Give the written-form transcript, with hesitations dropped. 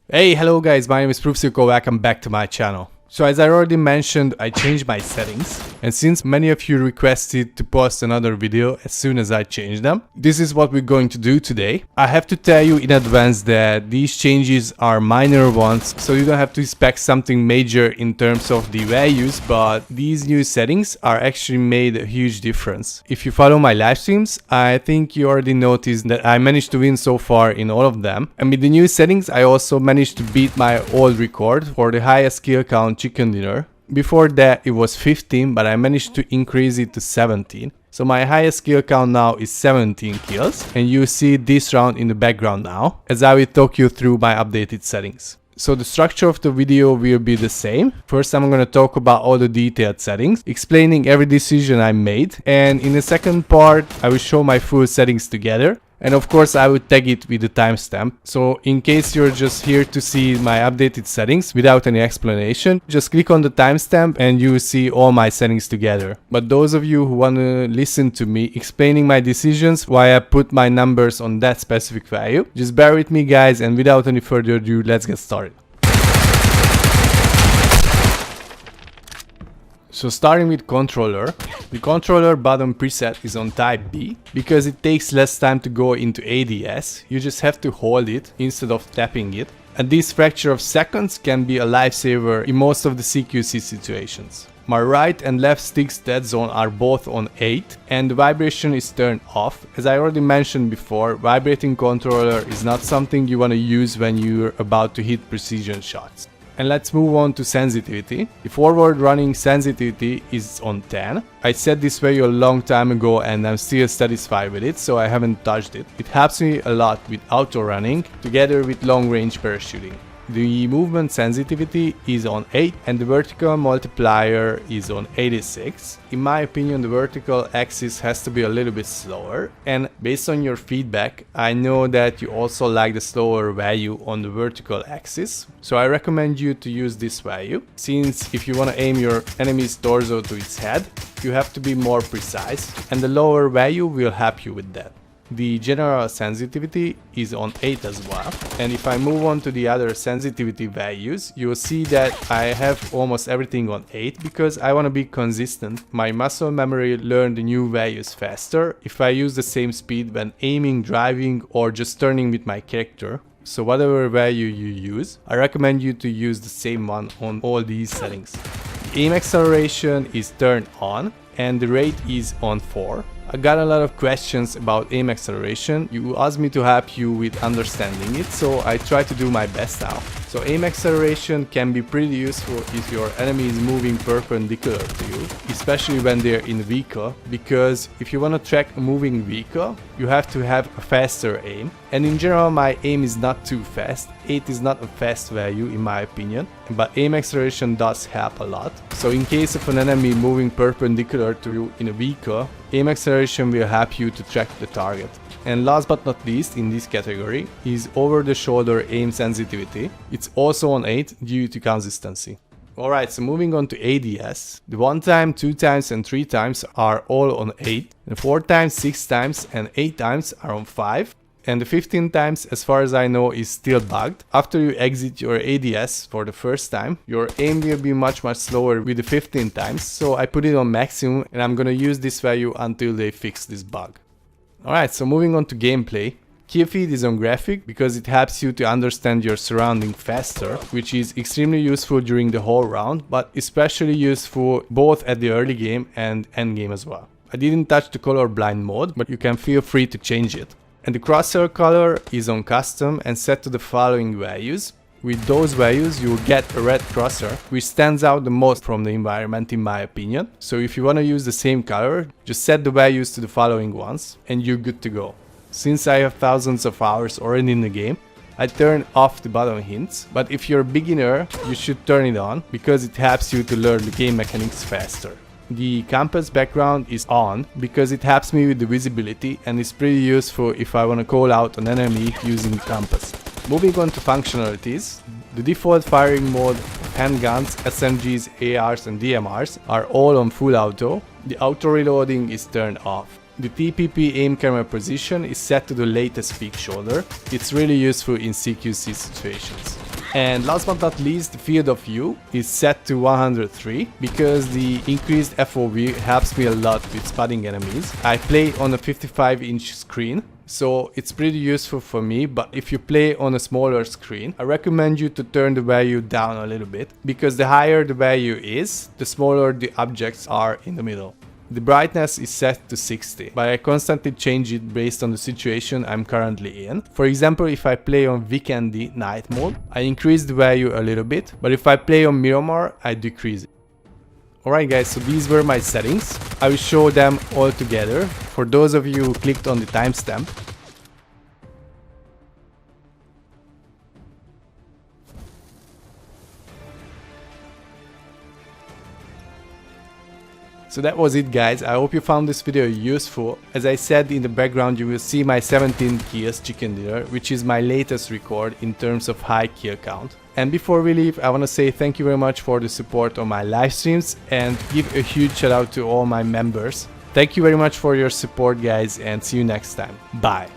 Hey, hello guys, my name is proofSzilko, welcome back to my channel. So as I already mentioned, I changed my settings, and since many of you requested to post another video as soon as I change them, this is what we're going to do today. I have to tell you in advance that these changes are minor ones, so you don't have to expect something major in terms of the values, but these new settings are actually made a huge difference. If you follow my live streams, I think you already noticed that I managed to win so far in all of them, and with the new settings I also managed to beat my old record for the highest kill count chicken dinner. Before that it was 15, but I managed to increase it to 17. So my highest kill count now is 17 kills, and you see this round in the background now, as I will talk you through my updated settings. So the structure of the video will be the same. First I'm gonna talk about all the detailed settings, explaining every decision I made, and in the second part I will show my full settings together. And of course I would tag it with the timestamp, so in case you're just here to see my updated settings without any explanation, just click on the timestamp and you will see all my settings together. But those of you who want to listen to me explaining my decisions why I put my numbers on that specific value, just bear with me guys, and without any further ado, let's get started. So starting with controller, the controller button preset is on type B because it takes less time to go into ADS, you just have to hold it instead of tapping it, and this fraction of seconds can be a lifesaver in most of the CQC situations. My right and left stick's dead zone are both on 8 and the vibration is turned off. As I already mentioned before, vibrating controller is not something you want to use when you're about to hit precision shots. And let's move on to sensitivity. The forward running sensitivity is on 10. I set this value a long time ago and I'm still satisfied with it, so I haven't touched it. It helps me a lot with auto running together with long range parachuting. The movement sensitivity is on 8 and the vertical multiplier is on 86. In my opinion, the vertical axis has to be a little bit slower, and based on your feedback I know that you also like the slower value on the vertical axis, so I recommend you to use this value, since if you want to aim your enemy's torso to its head you have to be more precise, and the lower value will help you with that. The general sensitivity is on 8 as well, and if I move on to the other sensitivity values, you will see that I have almost everything on 8 because I want to be consistent. My muscle memory learns the new values faster if I use the same speed when aiming, driving, or just turning with my character. So whatever value you use, I recommend you to use the same one on all these settings. Aim acceleration is turned on and the rate is on 4. I got a lot of questions about aim acceleration. You asked me to help you with understanding it, so I try to do my best now. So aim acceleration can be pretty useful if your enemy is moving perpendicular to you, especially when they're in a vehicle, because if you want to track a moving vehicle, you have to have a faster aim. And in general my aim is not too fast. 8 is not a fast value in my opinion, but aim acceleration does help a lot. So in case of an enemy moving perpendicular to you in a vehicle, aim acceleration will help you to track the target. And last but not least in this category is over the shoulder aim sensitivity. It's also on 8 due to consistency. Alright, so moving on to ADS. The 1 time, 2 times and 3 times are all on 8. The 4 times, 6 times and 8 times are on 5. And the 15 times, as far as I know, is still bugged. After you exit your ADS for the first time, your aim will be much slower with the 15 times, so I put it on maximum and I'm gonna use this value until they fix this bug. Alright, so moving on to gameplay. Kill feed is on graphic because it helps you to understand your surrounding faster, which is extremely useful during the whole round, but especially useful both at the early game and end game as well. I didn't touch the colorblind mode, but you can feel free to change it. And the Crosshair Color is on custom and set to the following values. With those values you will get a red crosshair, which stands out the most from the environment in my opinion. So if you want to use the same color, just set the values to the following ones and you're good to go. Since I have thousands of hours already in the game, I turn off the button hints, but if you're a beginner you should turn it on because it helps you to learn the game mechanics faster. The compass background is on because it helps me with the visibility and is pretty useful if I want to call out an enemy using the compass. Moving on to functionalities, the default firing mode of handguns, SMGs, ARs and DMRs are all on full auto. The auto reloading is turned off. The TPP aim camera position is set to the latest peak shoulder. It's really useful in CQC situations. And last but not least, the field of view is set to 103 because the increased FOV helps me a lot with spotting enemies. I play on a 55-inch screen, so it's pretty useful for me, but if you play on a smaller screen, I recommend you to turn the value down a little bit, because the higher the value is, the smaller the objects are in the middle. The brightness is set to 60, but I constantly change it based on the situation I'm currently in. For example, if I play on Weekendy night mode, I increase the value a little bit, but if I play on Miramar, I decrease it. Alright guys, so these were my settings. I will show them all together for those of you who clicked on the timestamp. So that was it guys, I hope you found this video useful. As I said, in the background you will see my 17 kills chicken dinner, which is my latest record in terms of high kill count. And before we leave, I want to say thank you very much for the support on my live streams and give a huge shout out to all my members. Thank you very much for your support guys, and see you next time. Bye.